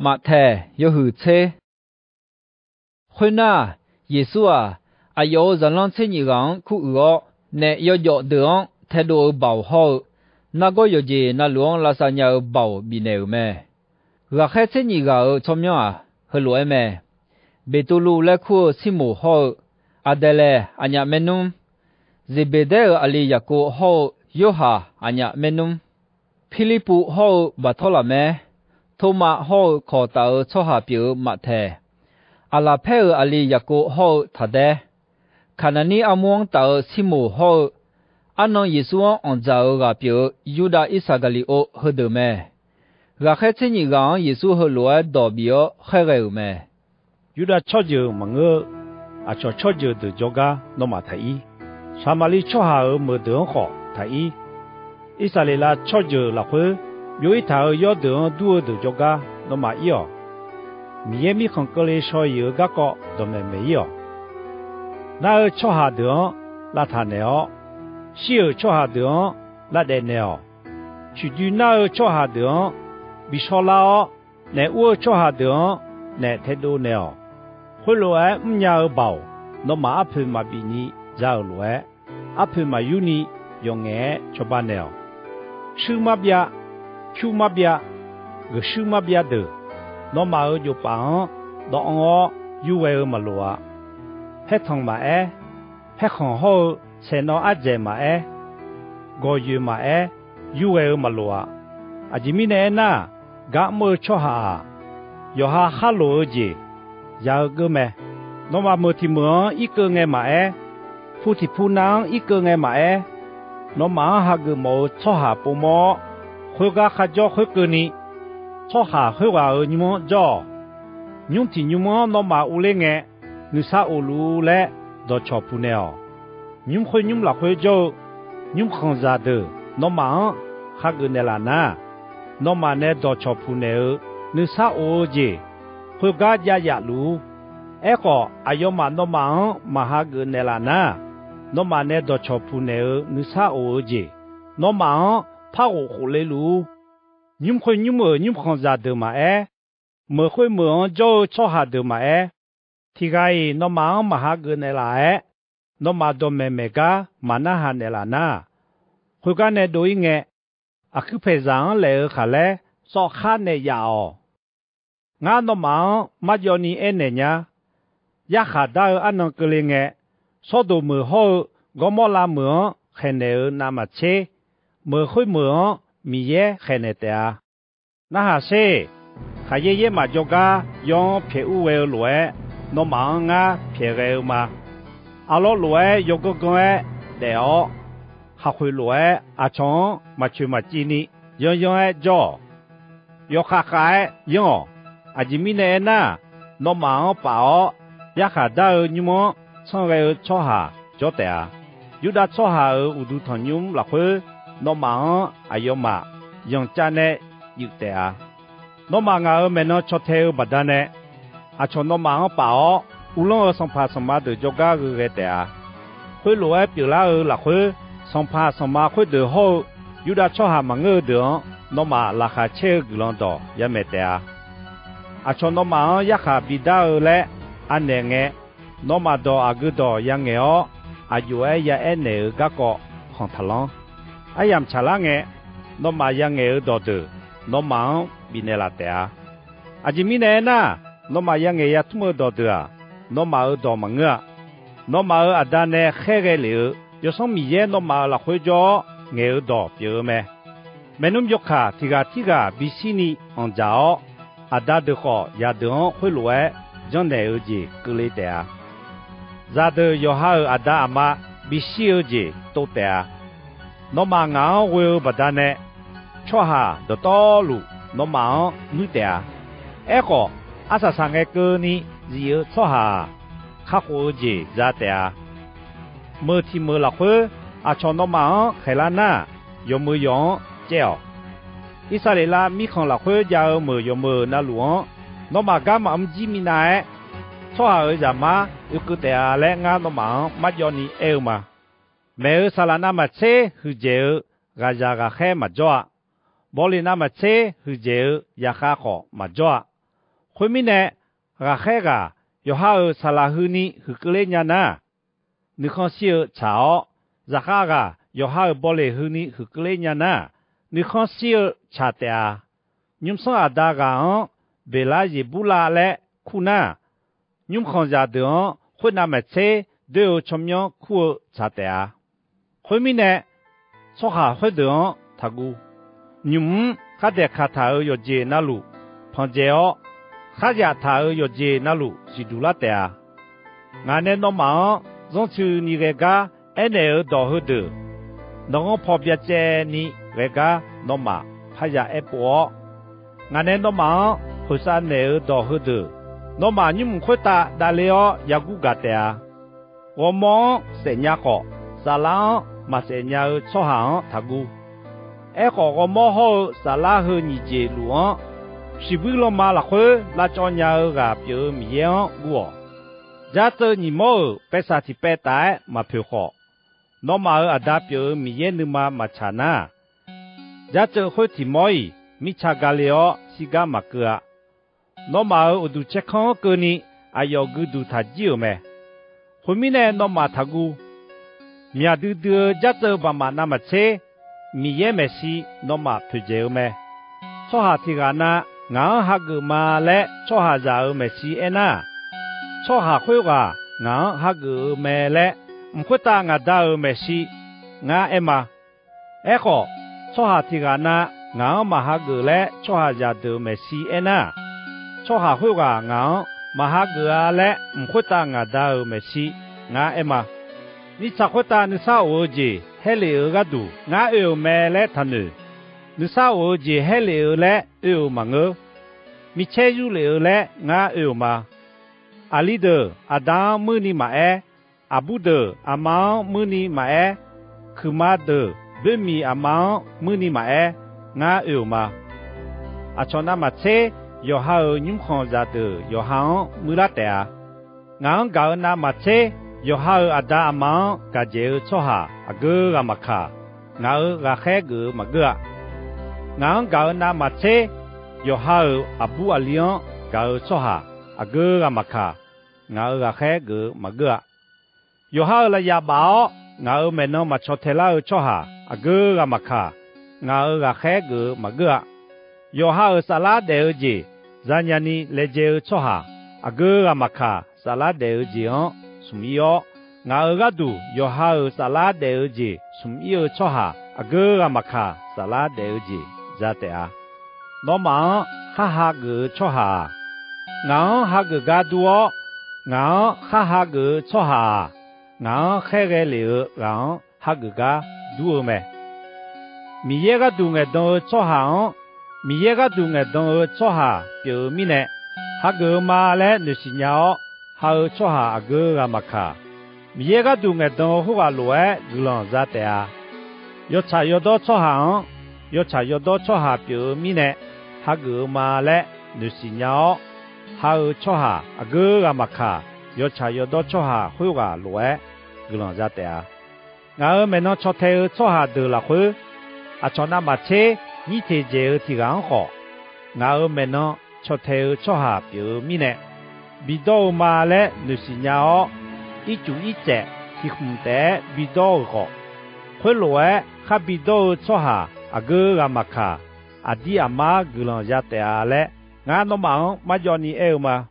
马太有后车，会那耶稣啊，有人让车你讲苦饿，那要要得态度保好，那个有些那路拉萨要保比那咩？我开车你个怎么样啊？和路咩？别多路来苦西木好，得嘞，呀没弄，这边的阿里呀个好，有哈呀没弄，霹雳布好不拖了咩？托马好考到初下表马太，阿拉佩尔阿里一个好他的，看那你阿蒙到西木好，阿能耶稣按照个表，犹大伊撒格里奥和得咩？个开始你讲耶稣和罗代表海个咩？犹大超就蒙个，超就的作家诺马太伊，撒玛利超下没得好太伊，以色列拉超就拉回。有一套要得多的作家，那么有，米米看个来说有个个都没有。那抄下得拉他呢？小抄下得拉的呢？去对那抄下得，比说啦，那我抄下得那太多呢。回来唔要包，那么阿婆嘛比你早来，阿婆嘛有你用眼做办呢，什么别？Chu ma bia, ge shu ma bia de, no ma yo pa, do ngo yu we ma lua. He thong ma he khong ho se no a je ma go yu ma yu we ma lua. A ji mi ne na, ga mo cho ha, yo ha lo je, ya ge me. No ma mo ti mo I ke nge ma fu ti pu nang I ke nge ma no ma ha ge mo cho ha po mo. 会个还叫会个呢，做下会话你们做，用听你们那么屋里眼，你啥屋路来都瞧不了，你们会你们来会做，你们看啥的，那么还个那啦呢，那么呢都瞧不了，你啥屋子，会个家路，个要嘛那么还个那啦呢，那么呢都瞧不了，你啥屋子，那么。怕我回来路，你们会你们看啥的嘛？没会没就做下的嘛？提个那忙哈个那来，那么多妹个嘛那哈那啦那，会个那多一眼，去陪上来下来，做下那呀哦，俺那忙嘛叫你那呀，也下到俺那个里眼，说到没好，我莫拉没还那那么切。没会没米耶还那的，那还是还爷嘛就个用皮乌为来，那忙啊皮个嘛，阿罗来有个个了，还会来阿从嘛去嘛几呢，用爱做，有开用，阿吉米呢那，那忙包也还到你们从个做下做的啊，有的做下有都同用来回。那么有嘛用家呢有的啊，那么我们呢出头不得呢，从那么包无论上怕什么的就个个的啊，会来表拉来会上怕什么会的好，有的出下么个的，那么拉下车个啷多也没得啊，从那么一下比到来安那个，那么多个多样个哦，有也那个个红太郎。ayam calange no mayange dodo no mang binela tea ajimine na no mayange yatmo dodo no ma do manga no ma adane khege le yo som miye no ma la khwejo nge do pyo me menum yokha tiga bisini onjao ada de kho ya don khwelwe jonne oji kule tea zade yo ha ada ama bisi oji to tea nó mà ngáo will bật đan nè cho hà đồ to lù nó mà nuôi đẻ eko asa sang cái cơ ni gì cho hà khắc hồ gì ra đẻ mơ thì mơ lạc hơi cho nó mà khai lan na yo mơ yong treo Israel mi không lạc hơi giờ mơ yo mơ na luong nó mà gam âm ji mi nai cho hà ở giảm mà yêu cứ đẻ lẽ ngã nó mà mắt yo ni eo mà mẹ sa la na mà chế hư dễ gà già gà khe mà doa, bò li na mà chế hư dễ ya kha khó mà doa, 会面呢，阿海个有好萨拉赫尼和格雷亚呢，你看小草，阿哈个有好玻璃赫尼和格雷亚呢，你看小茶的，你们说阿达个贝拉伊布拉嘞苦呢，你们看家的会那么车都有怎么样苦茶的，会面呢，说下会的他姑，你们卡得卡他有接那路，旁接哦。他家他有接那路是杜拉的啊，俺那罗马从去你个家，俺那有到后头，那我旁边在你个家罗马，他家一波，俺那罗马后山那有到后头，罗马你们会打了也顾个的啊，我忙生日好，沙朗马生日出行他顾，哎好我忙好沙拉和你接路啊。是为了马拉会拉找鸟个表面我，假设你冇白沙提白带嘛票好，那么阿达表面你嘛查呐，假设会提冇米查个了是个嘛个，那么我都吃看个你，哎要个都他久没，后面呢那么他个，面对的假设把嘛那么切，面没事那么票久没，说下提个呢。俺哈个嘛嘞，做下就没事哎呐，做下会话，俺哈个没嘞，唔会打俺打没事，俺哎嘛，哎好，做下提个呐，俺嘛哈个嘞，做下就没事哎呐，做下会话，俺嘛哈个啊嘞，唔会打俺打没事，俺哎嘛，你咋会打你啥我子，还了个度，俺有没嘞他呢？你啥我子还了嘞有嘛个？米切有了嘞俺有嘛？阿里的阿当么尼嘛哎，阿布的阿毛么尼嘛哎，克马的贝米阿毛么尼嘛哎，俺有嘛？阿从那嘛切有好你们看着的有好没拉的啊？俺搞那嘛切有好阿达阿毛个就做下阿个阿嘛卡，俺个海个嘛个，俺搞那嘛切。有好阿布阿亮搞做下阿个阿玛卡，俺个海个嘛个，有好了亚宝，俺们那嘛做铁拉做下阿个阿玛卡，俺个海个嘛个，有好沙拉的子，咱家呢来就做下阿个阿玛卡沙拉的子哦，什么哟？俺个都有好沙拉的子，什么哟做下阿个阿玛卡沙拉的子，咋的啊？罗马哈哈个错下，俺哈个家多，俺哈哈个错下，俺海个了，俺哈个家多没？米一个多个都错下，米一个多个都错下，表面呢，哈个马来你是鸟，哈个错下个个马卡，米一个多个都好个来，个啷咋的啊？要查要多错下，要查要多错下表面呢？哈个马来你是鸟，哈个错下阿个个马卡，要查要多错下会话来，个啷咋的啊？俺们那错头错下得了会，啊错那马车你提就提刚好，俺们那错头错下表面呢，比到马来你是鸟，一主一只提红的比到好，会来哈比到错下阿个个马卡。阿弟阿妈个啷家的啊嘞，俺那忙嘛叫你爱嘛。